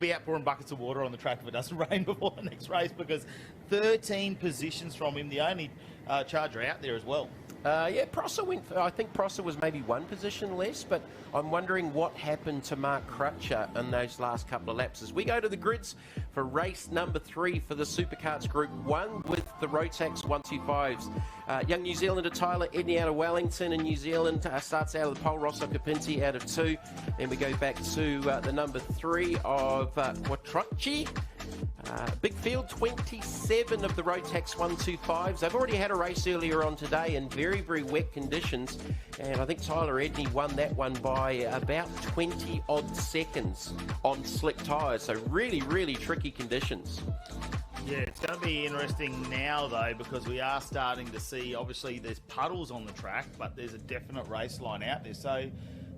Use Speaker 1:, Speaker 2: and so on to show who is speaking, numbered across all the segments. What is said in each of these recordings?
Speaker 1: be out pouring buckets of water on the track if it doesn't rain before the next race, because 13 positions from him, the only charger out there as well.
Speaker 2: Yeah, Prosser went for, I think Prosser was maybe one position less, but I'm wondering what happened to Mark Crutcher in those last couple of laps. As we go to the grids for race number 3 for the Supercarts Group 1 with the Rotax 125s. Young New Zealander Tyler Edney out of Wellington in New Zealand starts out of the pole. Russ Occhipinti out of 2. Then we go back to the number 3 of Quattrocchi. Big field, 27 of the Rotax 125s. They've already had a race earlier on today in very, very wet conditions. And I think Tyler Edney won that one by about 20 odd seconds on slick tyres. So really, really tricky conditions.
Speaker 1: Yeah, it's going to be interesting now, though, because we are starting to see, obviously, there's puddles on the track, but there's a definite race line out there. So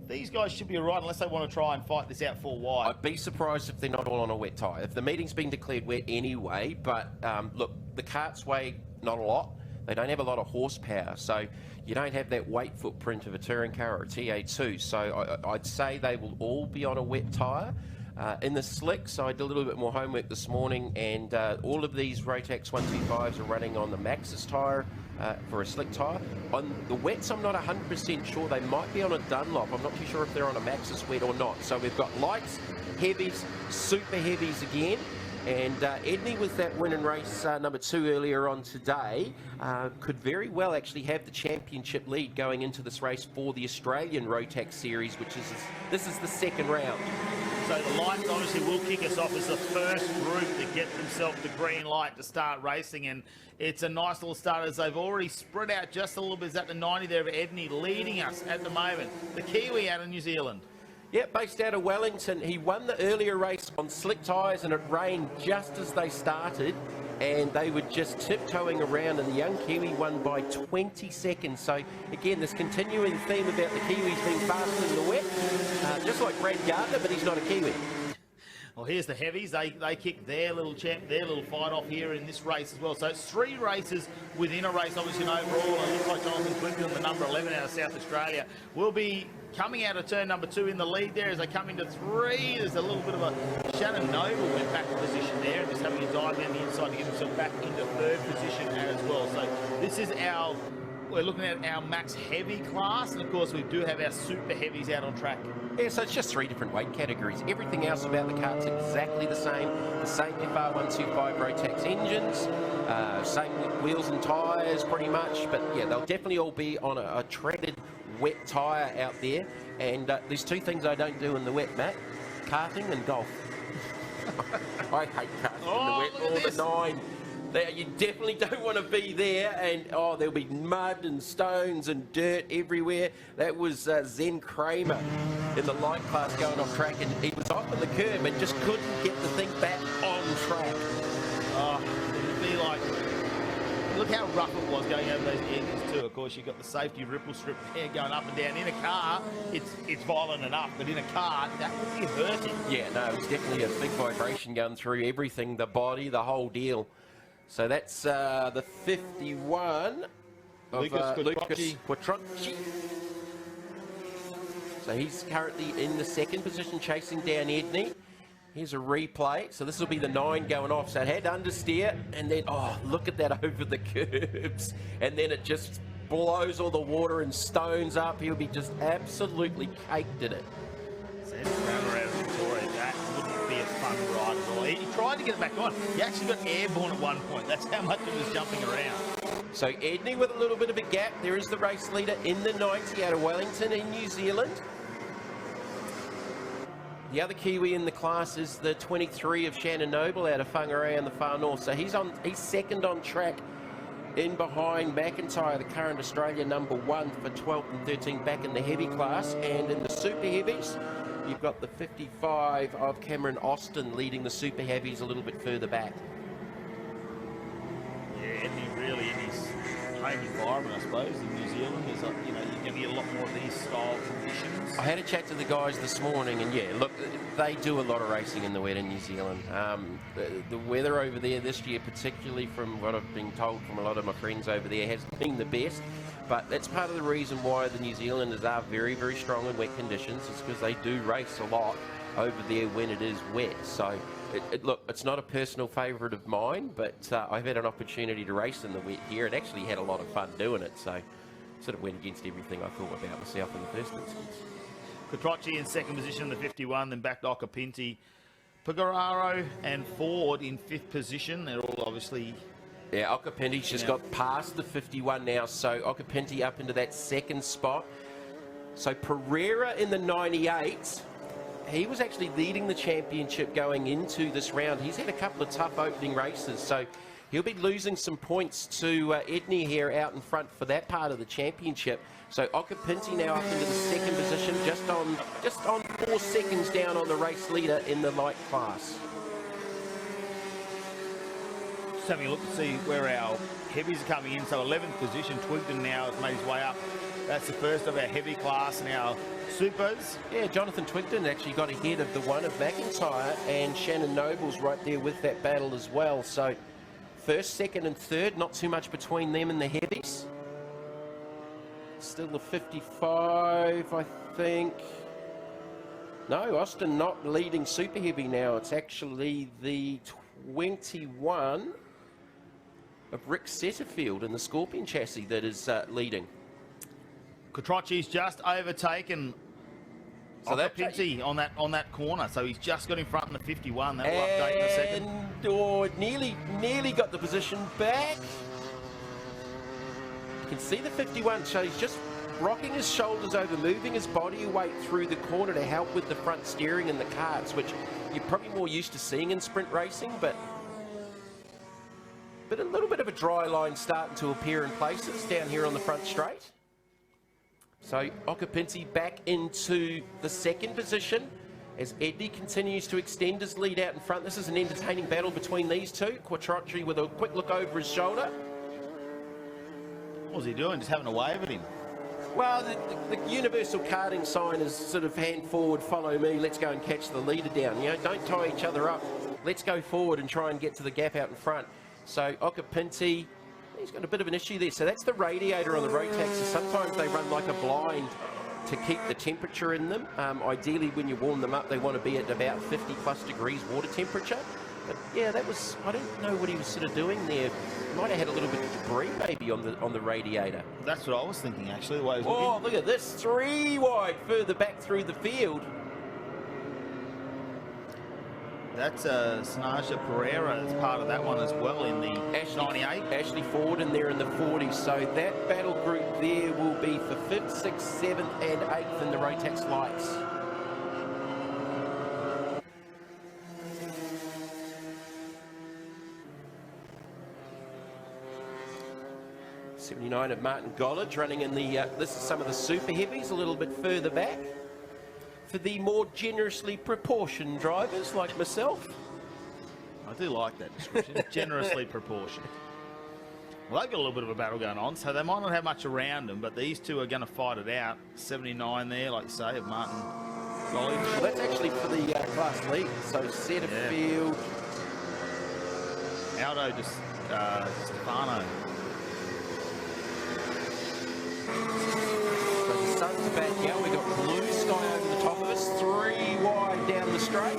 Speaker 1: these guys should be all right unless they want to try and fight this out 4 wide.
Speaker 2: I'd be surprised if they're not all on a wet tyre. If the meeting's been declared wet anyway, but look, the carts weigh not a lot. They don't have a lot of horsepower, so you don't have that weight footprint of a touring car or a TA2. So I'd say they will all be on a wet tyre. In the slicks, I did a little bit more homework this morning, and all of these Rotax 125s are running on the Maxxis tyre for a slick tyre. On the wets, I'm not 100% sure. They might be on a Dunlop. I'm not too sure if they're on a Maxxis wet or not. So we've got lights, heavies, super heavies again. And Edney, with that win in race number 2 earlier on today, could very well actually have the championship lead going into this race for the Australian Rotax Series, which is this is the 2nd round.
Speaker 1: So the lights obviously will kick us off as the first group to get themselves the green light to start racing, and it's a nice little start as they've already spread out just a little bit. Is at the 90 there of Edney leading us at the moment. The Kiwi out of New Zealand.
Speaker 2: Yeah, based out of Wellington. He won the earlier race on slick tyres and it rained just as they started, and they were just tiptoeing around, and the young Kiwi won by 20 seconds. So again, this continuing theme about the Kiwis being faster in the wet, just like Brad Gardner, but he's not a Kiwi.
Speaker 1: Well, here's the heavies. They kick their little fight off here in this race as well. So it's 3 races within a race, obviously, and overall. It looks like Jonathan Quinton, the number 11 out of South Australia, will be coming out of turn number 2 in the lead there as they come into 3. There's a little bit of a Shannon Noble went back to position there and just having a dive down the inside to get himself back into 3rd position as well. So this is we're looking at our max heavy class, and of course we do have our super heavies out on track.
Speaker 2: Yeah, so it's just 3 different weight categories. Everything else about the cart's exactly the same. The same FR125 Rotax engines, same wheels and tyres pretty much, but yeah, they'll definitely all be on a treaded wet tyre out there. And there's 2 things I don't do in the wet, Matt: karting and golf. I hate karting in the wet all the 9. You definitely don't want to be there, and there'll be mud and stones and dirt everywhere. That was Zen Kramer in the light class going off track, and he was off on the curb and just couldn't get the thing back on track.
Speaker 1: It'd be like, look how rough it was going over those edges too. Of course, you've got the safety ripple strip there going up and down. In a car, it's violent enough, but in a car, that would be hurting.
Speaker 2: Yeah, no, it was definitely a big vibration going through everything, the body, the whole deal. So that's the 51 of Lucas Quattrocchi. So he's currently in the 2nd position, chasing down Edney. Here's a replay. So this will be the 9 going off. So it had understeer, and then, look at that over the curbs. And then it just blows all the water and stones up. He'll be just absolutely caked in it.
Speaker 1: Zen Kramer out of Victoria. That wouldn't be a fun ride at all. He tried to get it back on. He actually got airborne at one point. That's how much it was jumping around.
Speaker 2: So Edney with a little bit of a gap. There is the race leader in the 90 out of Wellington in New Zealand. The other Kiwi in the class is the 23 of Shannon Noble out of Whangarei in the far north. So he's 2nd on track, in behind McIntyre, the current Australia number 1 for 12th and 13th back in the heavy class. And in the super heavies, you've got the 55 of Cameron Austin leading the super heavies a little bit further back.
Speaker 1: Yeah, Edney really in his home environment, I suppose, in New Zealand. There's you're going to get a lot more of these style conditions.
Speaker 2: I had a chat to the guys this morning, and yeah, look, they do a lot of racing in the wet in New Zealand. The weather over there this year, particularly from what I've been told from a lot of my friends over there, has been the best. But that's part of the reason why the New Zealanders are very, very strong in wet conditions. It's because they do race a lot. over there when it is wet. So, look, it's not a personal favourite of mine, but I've had an opportunity to race in the wet here and actually had a lot of fun doing it. So, sort of went against everything I thought about myself in the first instance.
Speaker 1: Quattrocchi in second position in the 51, then back to Occhipinti. Pecoraro and Ford in fifth position. They're all obviously...
Speaker 2: Yeah, Occhipinti's just got past the 51 now, so Occhipinti up into that second spot. So Pereira in the 98, he was actually leading the championship going into this round. He's had a couple of tough opening races, so he'll be losing some points to Edney here out in front for that part of the championship. So Occhipinti now up into the second position, just on 4 seconds down on the race leader in the light class.
Speaker 1: Just having a look to see where our heavies are coming in. So 11th position, Winton now has made his way up. That's the first of our heavy class and our supers.
Speaker 2: Yeah, Jonathan Twigden actually got ahead of the one of McIntyre, and Shannon Noble's right there with that battle as well. So first, second and third, not too much between them and the heavies. Still the 55, I think. No, Austin not leading super heavy now. It's actually the 21 of Rick Setterfield in the Scorpion chassis that is leading.
Speaker 1: Quattrocchi's just overtaken Occhipinti on that corner, so he's just got in front in the 51. That will update in a second.
Speaker 2: And nearly got the position back. You can see the 51, so he's just rocking his shoulders over, moving his body weight through the corner to help with the front steering and the carts, which you're probably more used to seeing in sprint racing, but a little bit of a dry line starting to appear in places down here on the front straight. So Occhipinti back into the second position as Edney continues to extend his lead out in front. This is an entertaining battle between these two. Quattrocchi with a quick look over his shoulder.
Speaker 1: What was he doing? Just having a wave at him?
Speaker 2: Well, the universal karting sign is sort of hand forward, follow me, let's go and catch the leader down. You know, don't tie each other up. Let's go forward and try and get to the gap out in front. So Occhipinti, he's got a bit of an issue there. So that's the radiator on the Rotax. So sometimes they run like a blind to keep the temperature in them. Ideally, when you warm them up, they want to be at about 50 plus degrees water temperature. But yeah, that was, I don't know what he was sort of doing there. Might have had a little bit of debris maybe on the radiator.
Speaker 1: That's what I was thinking actually, the way he was looking.
Speaker 2: Oh, look at this, 3 wide further back through the field.
Speaker 1: That's Sanaja Pereira as part of that one as well in the 98.
Speaker 2: Ashley Ford in there in the 40s. So that battle group there will be for 5th, 6th, 7th and 8th in the Rotax lights. '79 of Martin Gollage running in the, this is some of the super heavies a little bit further back. For the more generously proportioned drivers like myself.
Speaker 1: I do like that description, generously proportioned. Well, they've got a little bit of a battle going on, so they might not have much around them, but these two are going to fight it out. 79 there, like you say, of Martin Gollage.
Speaker 2: Well, that's actually for the class lead, so Setterfield.
Speaker 1: Yeah. Aldo Stefano.
Speaker 2: So the sun's back out, we've got blue sky over the top of us, 3 wide down the straight.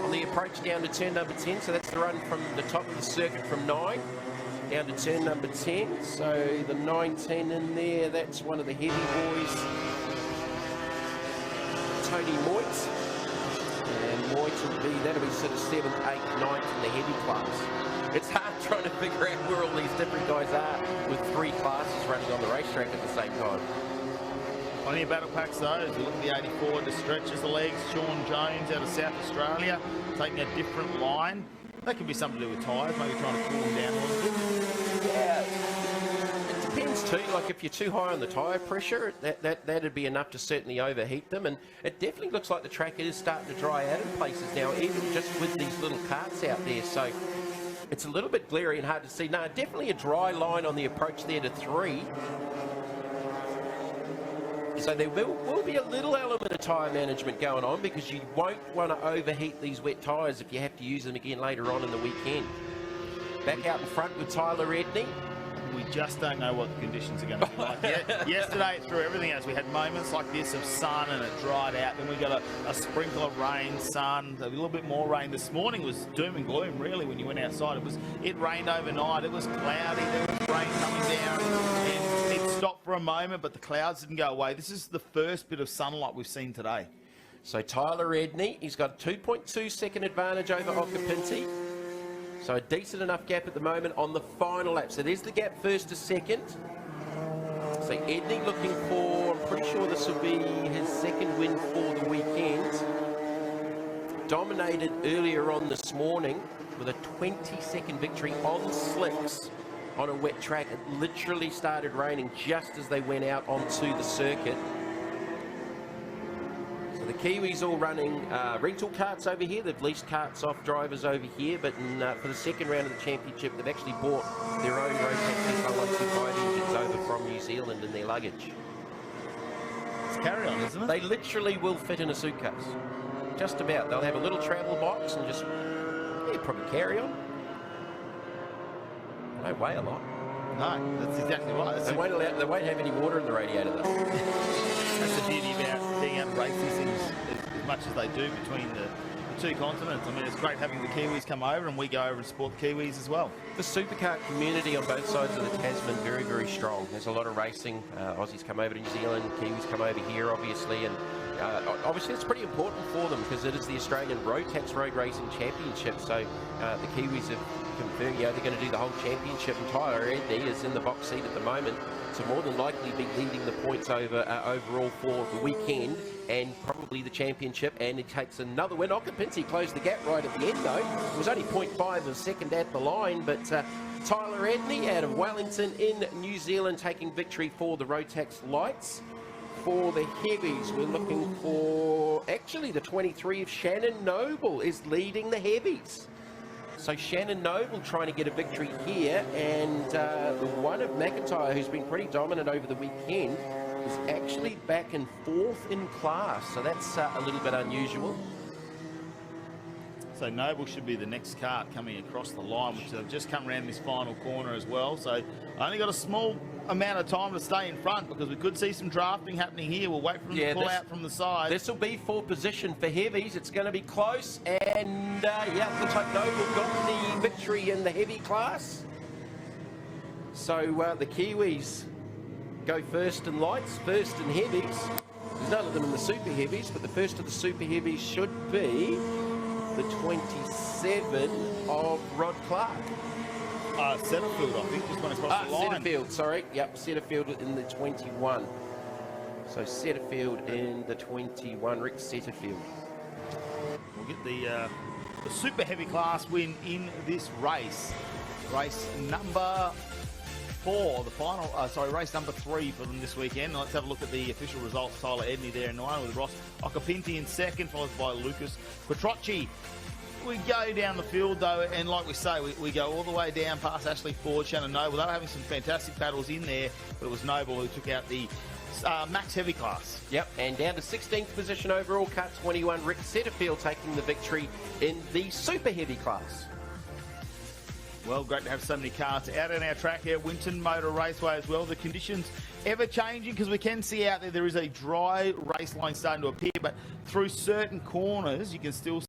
Speaker 2: On the approach down to turn number 10, so that's the run from the top of the circuit from 9 down to turn number 10. So the 19 in there, that's one of the heavy boys, Tony Moit. And Moit that'll be sort of 7th, 8th, 9th in the heavy class. It's hard trying to figure out where all these different guys are with 3 classes running on the racetrack at the same time.
Speaker 1: Plenty of battle packs though. As we look at the 84 to stretches the legs, Sean Jones out of South Australia taking a different line. That could be something to do with tyres, maybe trying to cool them down a little bit.
Speaker 2: Yeah, it depends too. Like if you're too high on the tyre pressure, that'd be enough to certainly overheat them. And it definitely looks like the track is starting to dry out in places now, even just with these little carts out there. So it's a little bit glary and hard to see. No, definitely a dry line on the approach there to 3. So there will be a little element of tyre management going on because you won't want to overheat these wet tyres if you have to use them again later on in the weekend. Back out in front with Tyler Edney.
Speaker 1: we just don't know what the conditions are going to be like. Yesterday it threw everything at us. We had moments like this of sun and it dried out. Then we got a sprinkle of rain, sun, a little bit more rain. This morning was doom and gloom really when you went outside. It rained overnight. It was cloudy. There was rain coming down and it stopped for a moment, but the clouds didn't go away. This is the first bit of sunlight we've seen today.
Speaker 2: So Tyler Edney, he's got a 2.2 second advantage over Occhipinti. So a decent enough gap at the moment on the final lap. So there's the gap first to second. So Edney looking for, I'm pretty sure this will be his second win for the weekend. Dominated earlier on this morning with a 20-second victory on slicks on a wet track. It literally started raining just as they went out onto the circuit. So the Kiwis all running rental carts over here. They've leased carts off drivers over here, but for the second round of the championship, they've actually bought their own Rotax 125 engines over from New Zealand in their luggage.
Speaker 1: It's carry-on, isn't it?
Speaker 2: They literally will fit in a suitcase. Just about. They'll have a little travel box and just, probably carry on. They don't weigh a lot.
Speaker 1: No, that's exactly right.
Speaker 2: They won't have any water in the radiator though.
Speaker 1: That's the beauty about being able to race these things as much as they do between the two continents. I mean, it's great having the Kiwis come over and we go over and support the Kiwis as well.
Speaker 2: The supercar community on both sides of the Tasman, very, very strong. There's a lot of racing. Aussies come over to New Zealand, Kiwis come over here, obviously, and obviously it's pretty important for them because it is the Australian Rotax Road Racing Championship. So the Kiwis have confirmed, they're going to do the whole championship, and Tyler Edney is in the box seat at the moment, to more than likely be leading the points overall for the weekend and probably the championship, and it takes another win. Occhipinti closed the gap right at the end though. It was only 0.5 of a second at the line, but Tyler Edney out of Wellington in New Zealand taking victory for the Rotax Lights. For the heavies, we're looking for, actually the 23 of Shannon Noble is leading the heavies. So Shannon Noble trying to get a victory here, and the one of McIntyre, who's been pretty dominant over the weekend, is actually back in fourth in class. So that's a little bit unusual.
Speaker 1: So Noble should be the next kart coming across the line, which have just come around this final corner as well. So only got a small amount of time to stay in front because we could see some drafting happening here. We'll wait for them to pull out from the side.
Speaker 2: This will be for position for heavies. It's going to be close, and looks like Noble got the victory in the heavy class. So the Kiwis go first in lights, first in heavies. There's none of them in the super heavies, but the first of the super heavies should be the 27 of Rod Clark.
Speaker 1: Setterfield, I think, just went across the line.
Speaker 2: Setterfield, sorry. Yep, Setterfield in the 21. So Setterfield in the 21, Rick Setterfield.
Speaker 1: We'll get the super heavy class win in this race. Race number 4, the final, race number 3 for them this weekend. Let's have a look at the official results. Tyler Edney there in 9 with Russ Occhipinti in 2nd, followed by Lucas Quattrocchi. We go down the field though, and like we say, we go all the way down past Ashley Ford, Shannon Noble. They were having some fantastic battles in there, but it was Noble who took out the max heavy class.
Speaker 2: Yep, and down to 16th position overall, cut 21, Rick Setterfield taking the victory in the super heavy class.
Speaker 1: Well, great to have so many cars out on our track here, Winton Motor Raceway as well. The conditions ever changing because we can see out there is a dry race line starting to appear, but through certain corners you can still